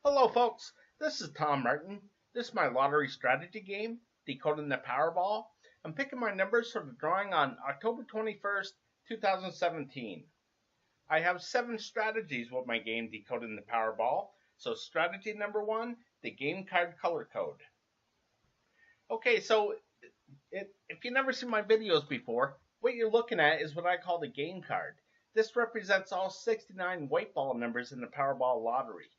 Hello folks, this is Tom Martin. This is my lottery strategy game, Decoding the Powerball. I'm picking my numbers for the drawing on October 21st, 2017. I have 7 strategies with my game, Decoding the Powerball. So strategy number 1, the game card color code. Okay, so if you've never seen my videos before, what you're looking at is what I call the game card. This represents all 69 white ball numbers in the Powerball lottery.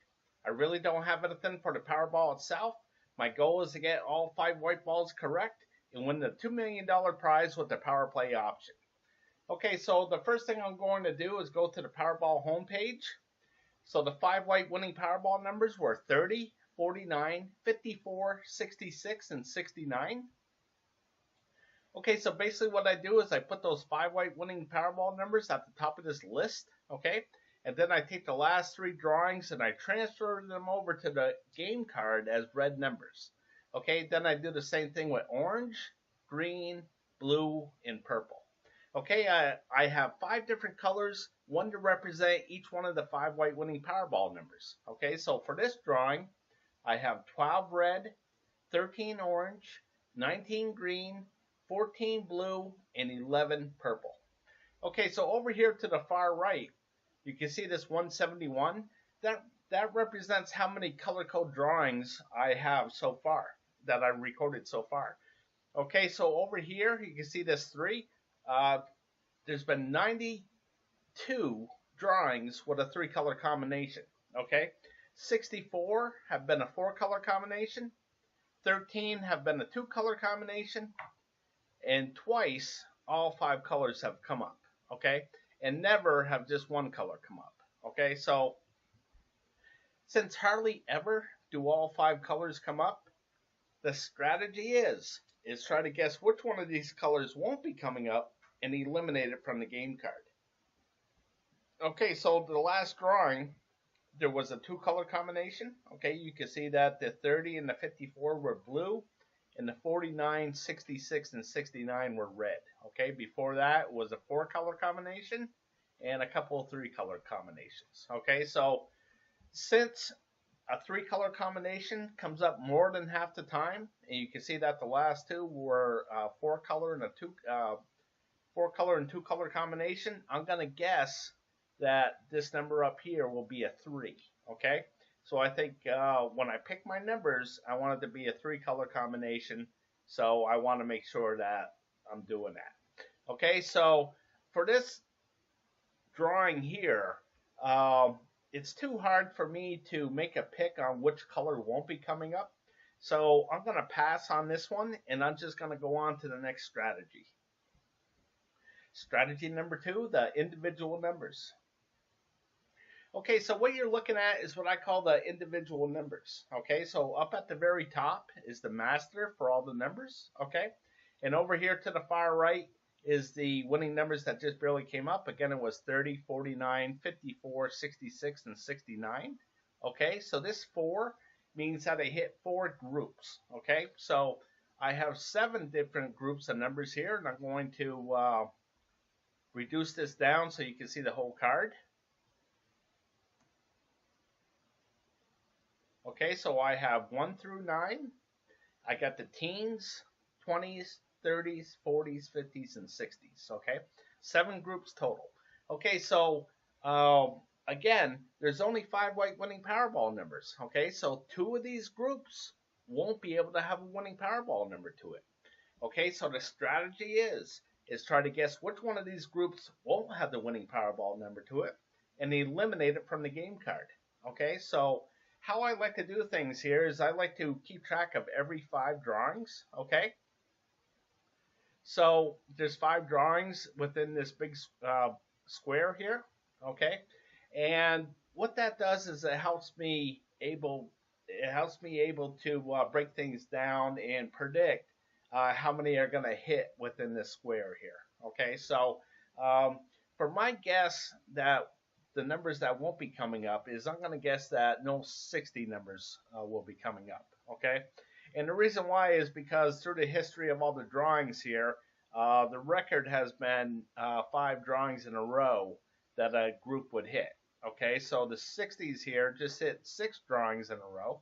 I really don't have anything for the Powerball itself. My goal is to get all 5 white balls correct and win the $2 million prize with the Power Play option. Okay, so the first thing I'm going to do is go to the Powerball homepage. So the 5 white winning Powerball numbers were 30, 49, 54, 66, and 69. Okay, so basically what I do is I put those 5 white winning Powerball numbers at the top of this list, okay? And then I take the last 3 drawings and I transfer them over to the game card as red numbers. Okay, then I do the same thing with orange, green, blue, and purple. Okay, I have 5 different colors, one to represent each one of the 5 white winning Powerball numbers. Okay, so for this drawing, I have 12 red, 13 orange, 19 green, 14 blue, and 11 purple. Okay, so over here to the far right, you can see this 171. That represents how many color code drawings I have so far, that I've recorded so far. Okay, so over here, you can see this 3. There's been 92 drawings with a 3-color combination. Okay, 64 have been a 4-color combination. 13 have been a 2-color combination. And twice, all 5 colors have come up. Okay, and never have just 1 color come up. Okay, so since hardly ever do all 5 colors come up, the strategy is try to guess which one of these colors won't be coming up and eliminate it from the game card. Okay, so the last drawing, there was a 2-color combination. Okay, you can see that the 30 and the 54 were blue, and the 49, 66, and 69 were red. Okay, before that was a 4-color combination and a couple of 3-color combinations. Okay, so since a 3-color combination comes up more than half the time, and you can see that the last 2 were 4-color and a 4-color and 2-color combination, I'm gonna guess that this number up here will be a 3. Okay. So I think when I pick my numbers, I want it to be a 3-color combination. So I want to make sure that I'm doing that. Okay, so for this drawing here, it's too hard for me to make a pick on which color won't be coming up. So I'm going to pass on this one, and I'm just going to go on to the next strategy. Strategy number 2, the individual numbers. Okay, so what you're looking at is what I call the individual numbers. Okay, so up at the very top is the master for all the numbers. Okay, and over here to the far right is the winning numbers that just barely came up. Again, it was 30, 49, 54, 66, and 69. Okay, so this 4 means that I hit 4 groups. Okay, so I have 7 different groups of numbers here, and I'm going to reduce this down so you can see the whole card. Okay, so I have 1 through 9. I got the teens, 20s, 30s, 40s, 50s, and 60s. Okay, 7 groups total. Okay, so again, there's only 5 white winning Powerball numbers. Okay, so 2 of these groups won't be able to have a winning Powerball number to it. Okay, so the strategy is try to guess which one of these groups won't have the winning Powerball number to it and eliminate it from the game card. Okay, so how I like to do things here is I like to keep track of every 5 drawings. Okay, so there's 5 drawings within this big square here. Okay, and what that does is it helps me able to break things down and predict how many are going to hit within this square here. Okay, so for my guess that the numbers that won't be coming up is I'm going to guess that no 60 numbers will be coming up. Okay, and the reason why is because through the history of all the drawings here, the record has been 5 drawings in a row that a group would hit. Okay, so the 60s here just hit 6 drawings in a row.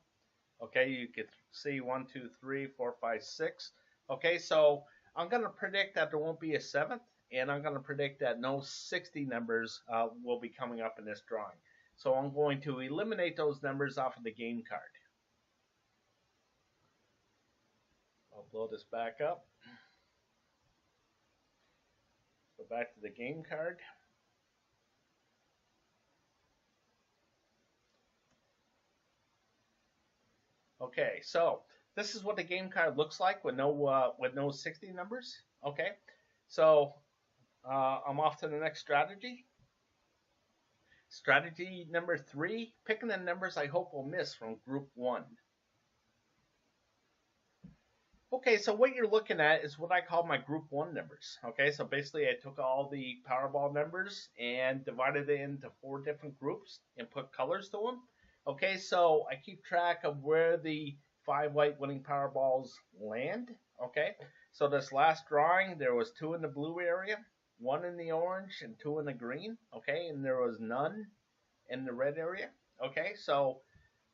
Okay, you could see 1, 2, 3, 4, 5, 6. Okay, so I'm going to predict that there won't be a 7th, and I'm going to predict that no 60 numbers will be coming up in this drawing. So I'm going to eliminate those numbers off of the game card. I'll blow this back up. Go back to the game card. Okay, so this is what the game card looks like with no 60 numbers. Okay, so I'm off to the next strategy. Strategy number 3, picking the numbers I hope will miss from group 1. Okay, so what you're looking at is what I call my group 1 numbers. Okay, so basically I took all the Powerball numbers and divided it into 4 different groups and put colors to them. Okay, so I keep track of where the 5 white winning Powerballs land. Okay, so this last drawing, there was 2 in the blue area, 1 in the orange, and 2 in the green. Okay, and there was none in the red area. Okay, so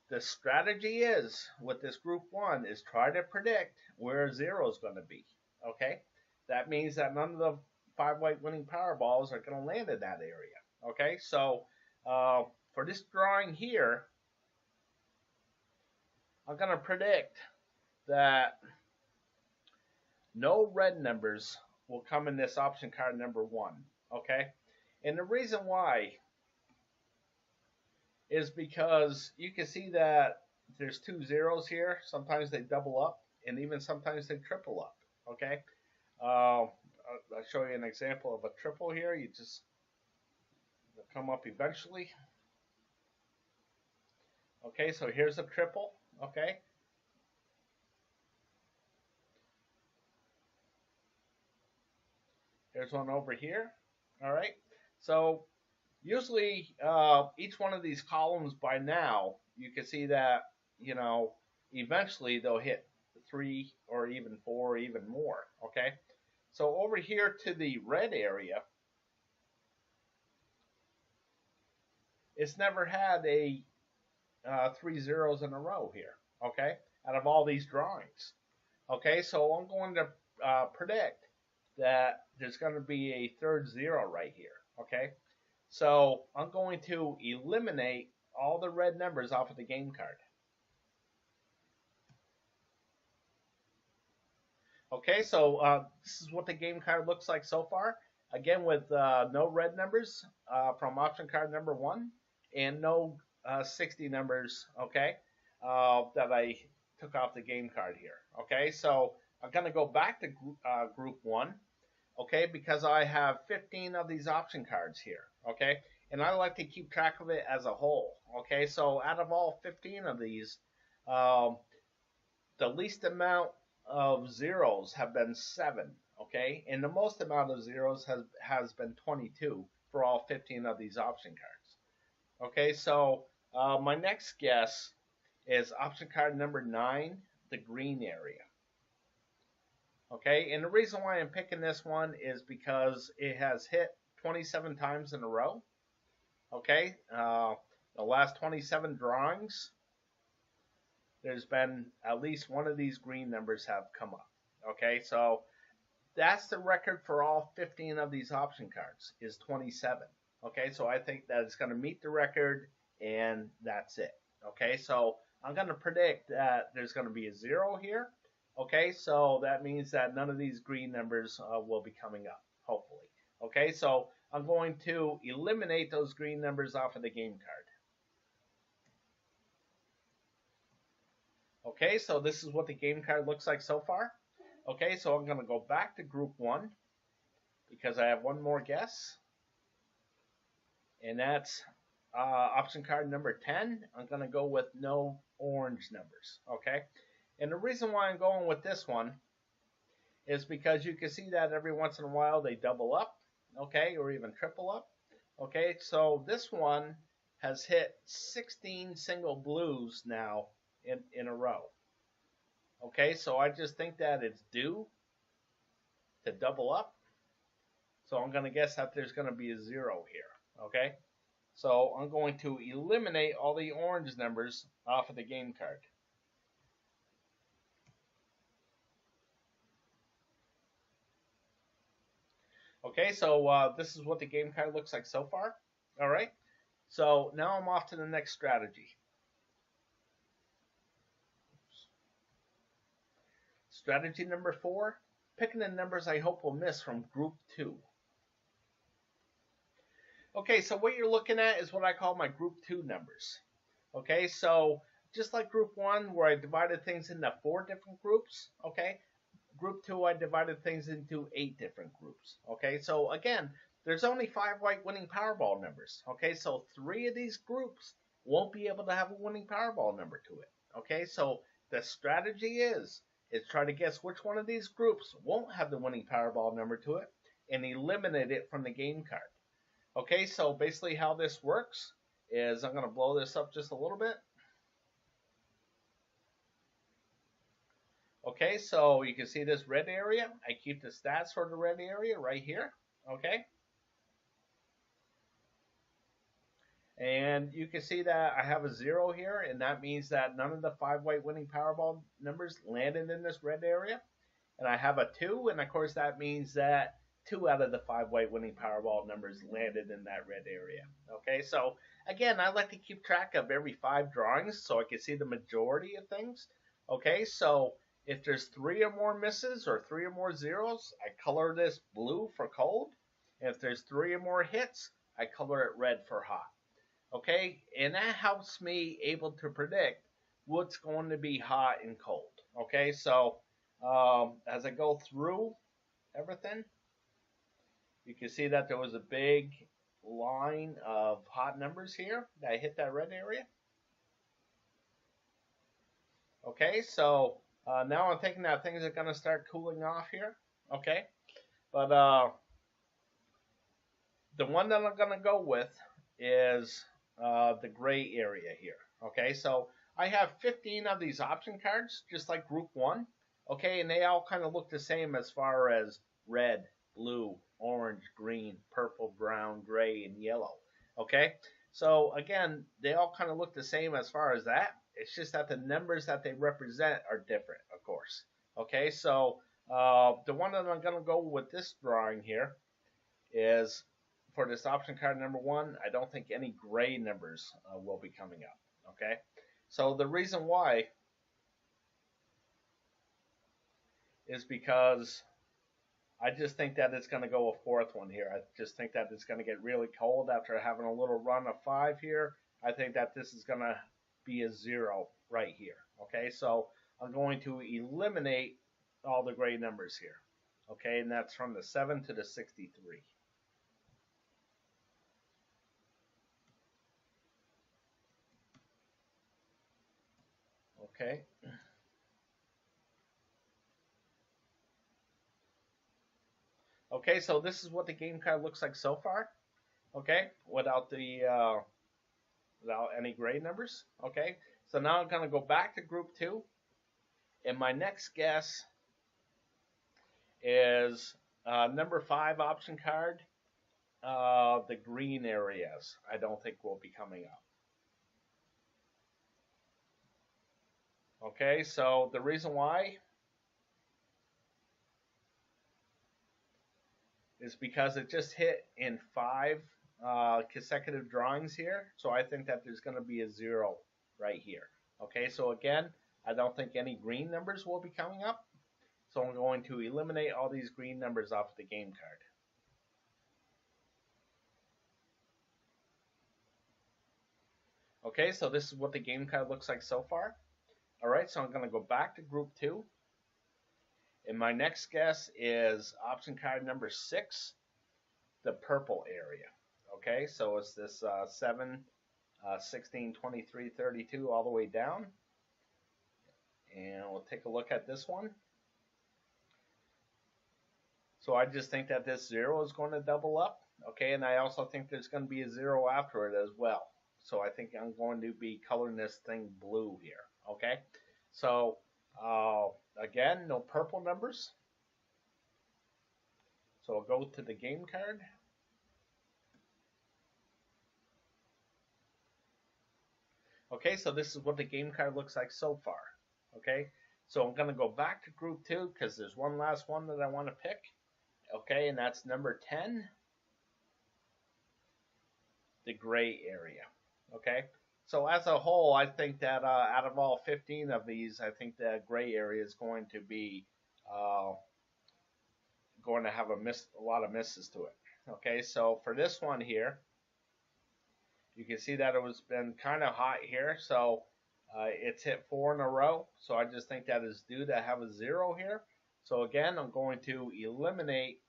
the strategy is, with this group 1, is try to predict where 0 is going to be. Okay, that means that none of the 5 white winning Powerballs are going to land in that area. Okay, so for this drawing here, I'm going to predict that no red numbers will come in this option card number 1. Okay, and the reason why is because you can see that there's 2 zeros here. Sometimes they double up, and even sometimes they triple up. Okay, I'll show you an example of a triple here. You just come up eventually. Okay, so here's a triple. Okay, here's one over here. All right, so usually each one of these columns by now, you can see that, you know, eventually they'll hit 3 or even 4 or even more. Okay, so over here to the red area, it's never had a 3 zeros in a row here. Okay, out of all these drawings. Okay, so I'm going to predict that there's going to be a third 0 right here. Okay, so I'm going to eliminate all the red numbers off of the game card. Okay, so this is what the game card looks like so far. Again, with no red numbers from option card number 1, and no 60 numbers, okay, that I took off the game card here. Okay, so I'm going to go back to group 1, okay, because I have 15 of these option cards here, okay, and I like to keep track of it as a whole. Okay, so out of all 15 of these, the least amount of zeros have been 7, okay, and the most amount of zeros has been 22 for all 15 of these option cards. Okay, so my next guess is option card number 9, the green area. Okay, and the reason why I'm picking this one is because it has hit 27 times in a row. Okay, the last 27 drawings, there's been at least one of these green numbers have come up. Okay, so that's the record for all 15 of these option cards, is 27. Okay, so I think that it's going to meet the record, and that's it. Okay, so I'm going to predict that there's going to be a 0 here. Okay, so that means that none of these green numbers will be coming up, hopefully. Okay, so I'm going to eliminate those green numbers off of the game card. Okay, so this is what the game card looks like so far. Okay, so I'm going to go back to group 1 because I have one more guess. And that's option card number 10. I'm going to go with no orange numbers. Okay, and the reason why I'm going with this one is because you can see that every once in a while they double up, okay, or even triple up. Okay, so this one has hit 16 single blues now in a row. Okay, so I just think that it's due to double up. So I'm going to guess that there's going to be a 0 here. Okay, So I'm going to eliminate all the orange numbers off of the game card. Okay, so this is what the game card looks like so far. All right, so now I'm off to the next strategy. Strategy number 4, picking the numbers I hope will miss from group 2. Okay, so what you're looking at is what I call my group 2 numbers. Okay, so just like group 1 where I divided things into 4 different groups, okay, group 2 I divided things into 8 different groups. Okay, so again, there's only 5 white winning Powerball numbers. Okay, so 3 of these groups won't be able to have a winning Powerball number to it. Okay, so the strategy is try to guess which one of these groups won't have the winning Powerball number to it and eliminate it from the game card. Okay, so basically how this works is I'm going to blow this up just a little bit. Okay, so you can see this red area. I keep the stats for the red area right here. Okay. And you can see that I have a 0 here, and that means that none of the 5 white winning Powerball numbers landed in this red area. And I have a 2, and of course that means that 2 out of the 5 white winning Powerball numbers landed in that red area. Okay, so again, I like to keep track of every 5 drawings so I can see the majority of things. Okay, so if there's 3 or more misses or 3 or more zeros, I color this blue for cold. And if there's 3 or more hits, I color it red for hot. Okay, and that helps me able to predict what's going to be hot and cold. Okay, so as I go through everything, you can see that there was a big line of hot numbers here that hit that red area. Okay, so now I'm thinking that things are going to start cooling off here. Okay, but the one that I'm going to go with is the gray area here. Okay, so I have 15 of these option cards, just like group 1. Okay, and they all kind of look the same as far as red, blue, orange, green, purple, brown, gray, and yellow. Okay, so again, they all kind of look the same as far as that. It's just that the numbers that they represent are different, of course. Okay, so the one that I'm going to go with this drawing here is for this option card number 1, I don't think any gray numbers will be coming up. Okay, so the reason why is because I just think that it's going to go a 4th one here. I just think that it's going to get really cold after having a little run of 5 here. I think that this is going to be a 0 right here. Okay, so I'm going to eliminate all the gray numbers here. Okay, and that's from the 7 to the 63. Okay. Okay, so this is what the game card looks like so far. Okay, without the without any gray numbers. Okay, so now I'm going to go back to group 2, and my next guess is number 5 option card. The green areas I don't think will be coming up. Okay, so the reason why is because it just hit in 5 consecutive drawings here. So I think that there's going to be a 0 right here. Okay, so again, I don't think any green numbers will be coming up. So I'm going to eliminate all these green numbers off the game card. Okay, so this is what the game card looks like so far. Alright, so I'm going to go back to group 2. And my next guess is option card number 6, the purple area. Okay, so it's this 7, 16, 23, 32 all the way down. And we'll take a look at this one. So I just think that this 0 is going to double up. Okay, and I also think there's going to be a 0 after it as well. So I think I'm going to be coloring this thing blue here. Okay, so again, no purple numbers. So I'll go to the game card. Okay, so this is what the game card looks like so far. Okay, so I'm going to go back to group 2 because there's one last one that I want to pick. Okay, and that's number 10, the gray area. Okay, so as a whole, I think that out of all 15 of these, I think the gray area is going to be going to have a lot of misses to it. Okay, so for this one here, you can see that it was been kind of hot here, so it's hit 4 in a row. So I just think that is due to have a 0 here. So again, I'm going to eliminate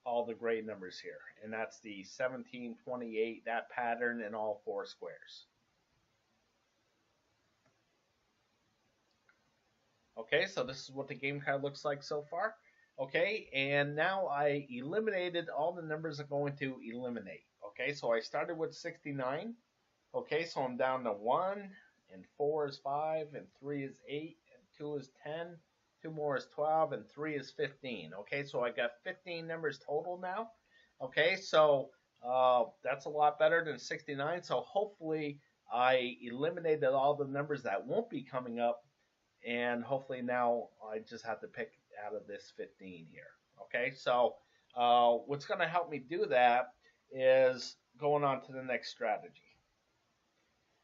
all the gray numbers here, and that's the 17, 28, that pattern, and all 4 squares. Okay, so this is what the game card looks like so far. Okay, and now I eliminated all the numbers I'm going to eliminate. Okay, so I started with 69. Okay, so I'm down to 1, and 4 is 5, and 3 is 8, and 2 is 10, 2 more is 12, and 3 is 15. Okay, so I got 15 numbers total now. Okay, so that's a lot better than 69. So hopefully I eliminated all the numbers that won't be coming up, and hopefully now I just have to pick out of this 15 here. Okay, so what's going to help me do that is going on to the next strategy.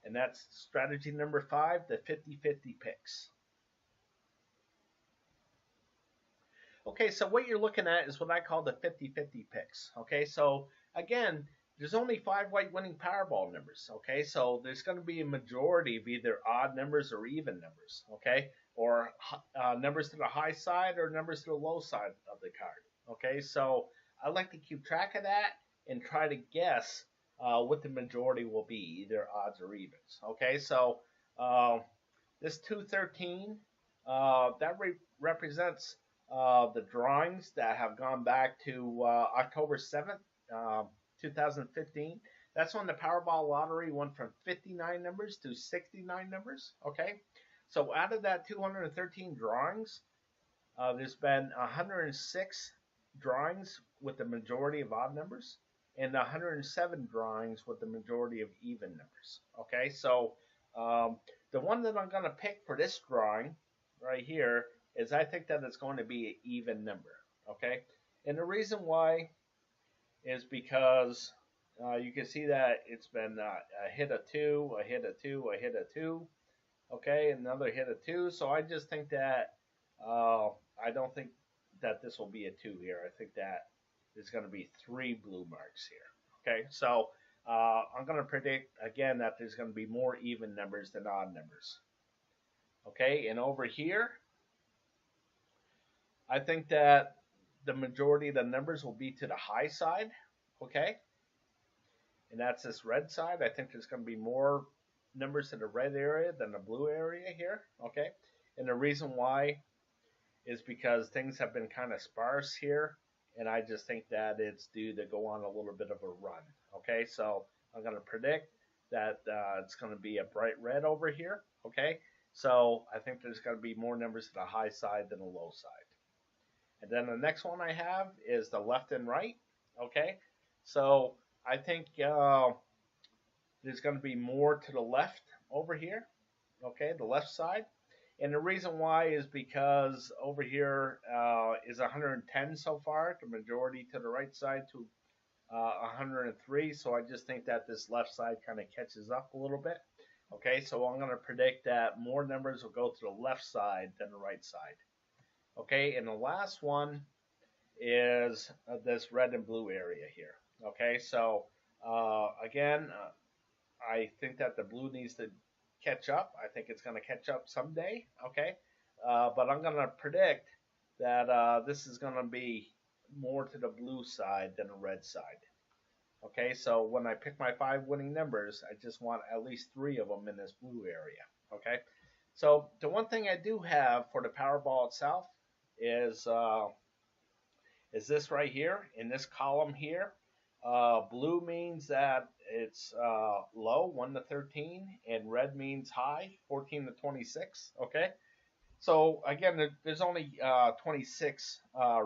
And that's strategy number 5, the 50-50 picks. Okay, so what you're looking at is what I call the 50-50 picks. Okay, so again, there's only 5 white winning Powerball numbers. Okay, so there's going to be a majority of either odd numbers or even numbers. Okay, or numbers to the high side or numbers to the low side of the card. Okay, so I like to keep track of that and try to guess what the majority will be, either odds or evens. Okay, so this 213, that represents the drawings that have gone back to October 7th, 2015. That's when the Powerball lottery went from 59 numbers to 69 numbers. Okay, so out of that 213 drawings, there's been 106 drawings with the majority of odd numbers, and 107 drawings with the majority of even numbers. Okay, so the one that I'm going to pick for this drawing right here is I think that it's going to be an even number. Okay, and the reason why is because you can see that it's been a hit of 2, a hit of 2, a hit of 2. Okay, another hit of 2. So I just think that I don't think that this will be a 2 here. I think that there's going to be 3 blue marks here. Okay, so I'm going to predict again that there's going to be more even numbers than odd numbers. Okay, and over here, I think that the majority of the numbers will be to the high side. Okay, and that's this red side. I think there's going to be more numbers to the red area than the blue area here. Okay, and the reason why is because things have been kind of sparse here, and I just think that it's due to go on a little bit of a run. Okay, so I'm going to predict that it's going to be a bright red over here. Okay, so I think there's going to be more numbers to the high side than the low side. And then the next one I have is the left and right. Okay, so I think there's going to be more to the left over here. Okay, the left side. And the reason why is because over here is 110 so far, the majority to the right side to 103. So I just think that this left side kind of catches up a little bit. Okay, so I'm going to predict that more numbers will go to the left side than the right side. Okay, and the last one is this red and blue area here. Okay, so again, I think that the blue needs to catch up. I think it's going to catch up someday. Okay, but I'm going to predict that this is going to be more to the blue side than the red side. Okay, so when I pick my 5 winning numbers, I just want at least 3 of them in this blue area. Okay, so the one thing I do have for the Powerball itself is this right here in this column here. Blue means that it's low, 1 to 13, and red means high, 14 to 26. Okay, so again, there's only 26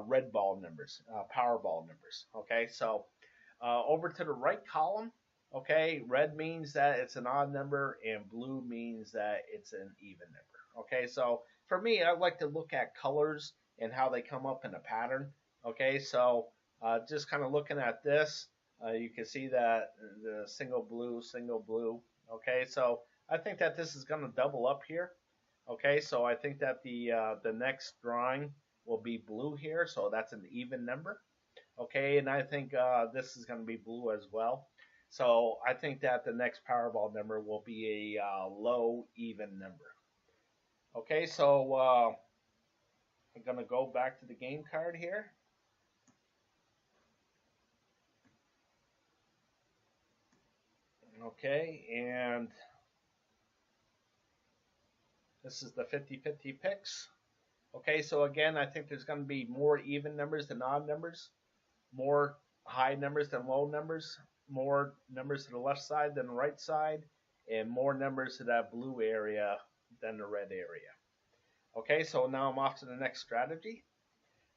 red ball numbers, Powerball numbers. Okay, so over to the right column, Okay, red means that it's an odd number, and blue means that it's an even number. Okay, so for me, I like to look at colors and how they come up in a pattern. Okay, so just kind of looking at this, you can see that the single blue, single blue. Okay, so I think that this is going to double up here. Okay, so I think that the next drawing will be blue here, so that's an even number. Okay, and I think this is going to be blue as well. So I think that the next Powerball number will be a low even number. Okay, so I'm going to go back to the game card here. Okay, and this is the 50-50 picks. Okay, so again, I think there's going to be more even numbers than odd numbers, more high numbers than low numbers, more numbers to the left side than the right side, and more numbers to that blue area than the red area. Okay, so now I'm off to the next strategy.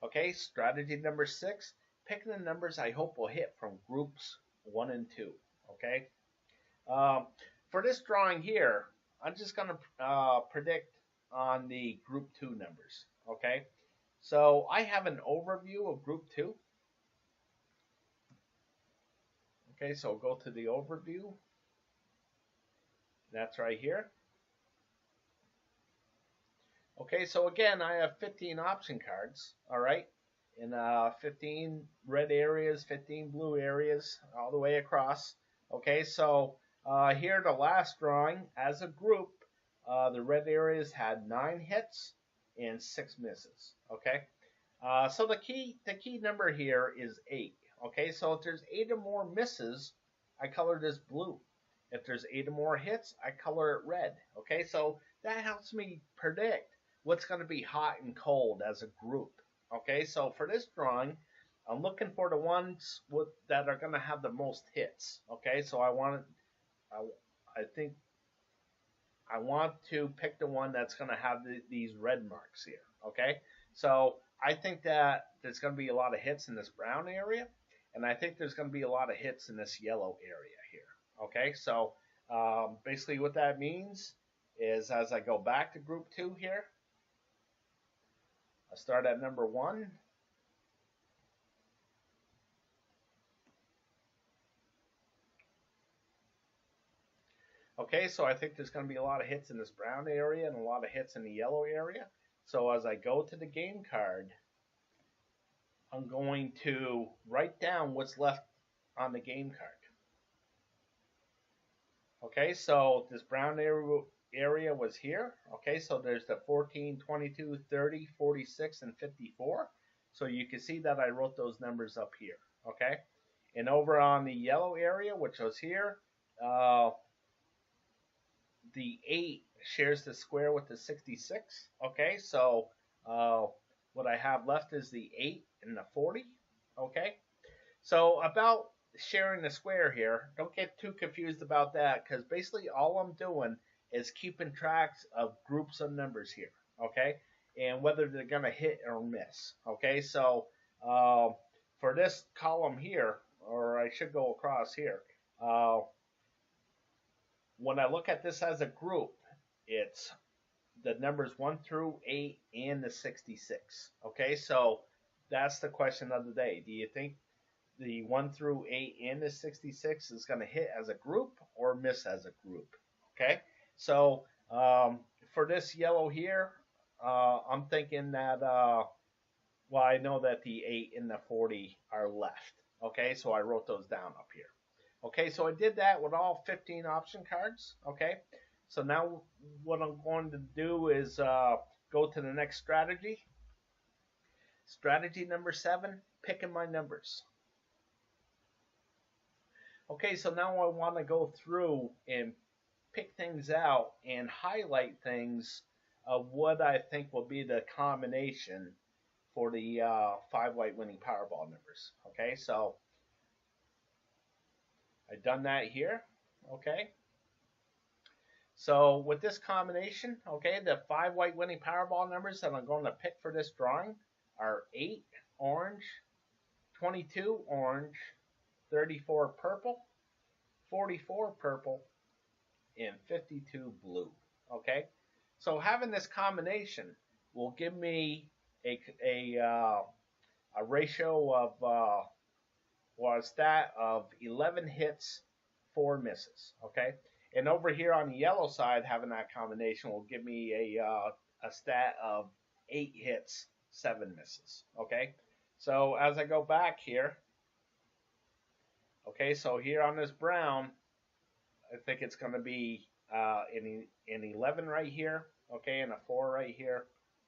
Okay, strategy number 6, picking the numbers I hope will hit from groups 1 and 2. Okay, for this drawing here, I'm just going to predict on the group 2 numbers. Okay, so I have an overview of group 2. Okay, so go to the overview. That's right here. Okay, so again, I have 15 option cards, all right, and 15 red areas, 15 blue areas, all the way across. Okay, so here the last drawing, as a group, the red areas had 9 hits and 6 misses. Okay, so the key number here is 8. Okay, so if there's 8 or more misses, I color this blue. If there's 8 or more hits, I color it red. Okay, so that helps me predict what's going to be hot and cold as a group. Okay, so for this drawing, I'm looking for the ones that are going to have the most hits. Okay, so I want to pick the one that's going to have these red marks here. Okay, so I think that there's going to be a lot of hits in this brown area, and I think there's going to be a lot of hits in this yellow area here. Okay, so basically what that means is as I go back to group 2 here, I start at number 1. Okay, so I think there's going to be a lot of hits in this brown area and a lot of hits in the yellow area. So as I go to the game card, I'm going to write down what's left on the game card. Okay, so this brown area was here. Okay, so there's the 14, 22, 30, 46, and 54. So you can see that I wrote those numbers up here. Okay, and over on the yellow area, which was here, the 8 shares the square with the 66. Okay, so what I have left is the 8 and the 40. Okay, so about sharing the square here, don't get too confused about that, because basically all I'm doing is keeping tracks of groups of numbers here. Okay, and whether they're going to hit or miss. Okay, so for this column here, or I should go across here, when I look at this as a group, it's the numbers 1 through 8 and the 66. Okay, so that's the question of the day. Do you think the 1 through 8 and the 66 is going to hit as a group or miss as a group? Okay, so for this yellow here, I'm thinking that, well, I know that the 8 and the 40 are left. Okay, so I wrote those down up here. Okay, so I did that with all 15 option cards. Okay, so now what I'm going to do is go to the next strategy. Strategy number 7, picking my numbers. Okay, so now I want to go through and pick things out and highlight things of what I think will be the combination for the 5 white winning Powerball numbers. Okay, so I've done that here. Okay, so with this combination, okay, the 5 white winning Powerball numbers that I'm going to pick for this drawing are 8 orange, 22 orange, 34 purple, 44 purple, and 52 blue. Okay, so having this combination will give me a ratio of or a stat of 11 hits, 4 misses. Okay, and over here on the yellow side, having that combination will give me a stat of 8 hits, 7 misses. Okay, so as I go back here, okay, so here on this brown, I think it's going to be an 11 right here, okay, and a 4 right here,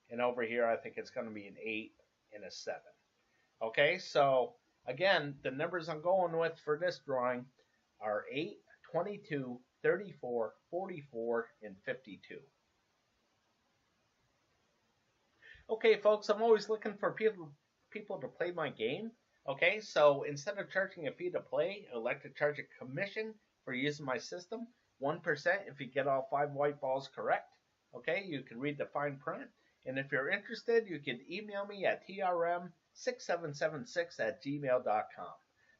and over here I think it's going to be an 8 and a 7. Okay, so again, the numbers I'm going with for this drawing are 8, 22, 34, 44, and 52. Okay, folks, I'm always looking for people to play my game. Okay, so instead of charging a fee to play, I'd like to charge a commission for using my system. 1% if you get all 5 white balls correct. Okay, you can read the fine print. And if you're interested, you can email me at trm6776@gmail.com.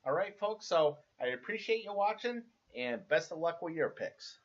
All right, folks, so I appreciate you watching, and best of luck with your picks.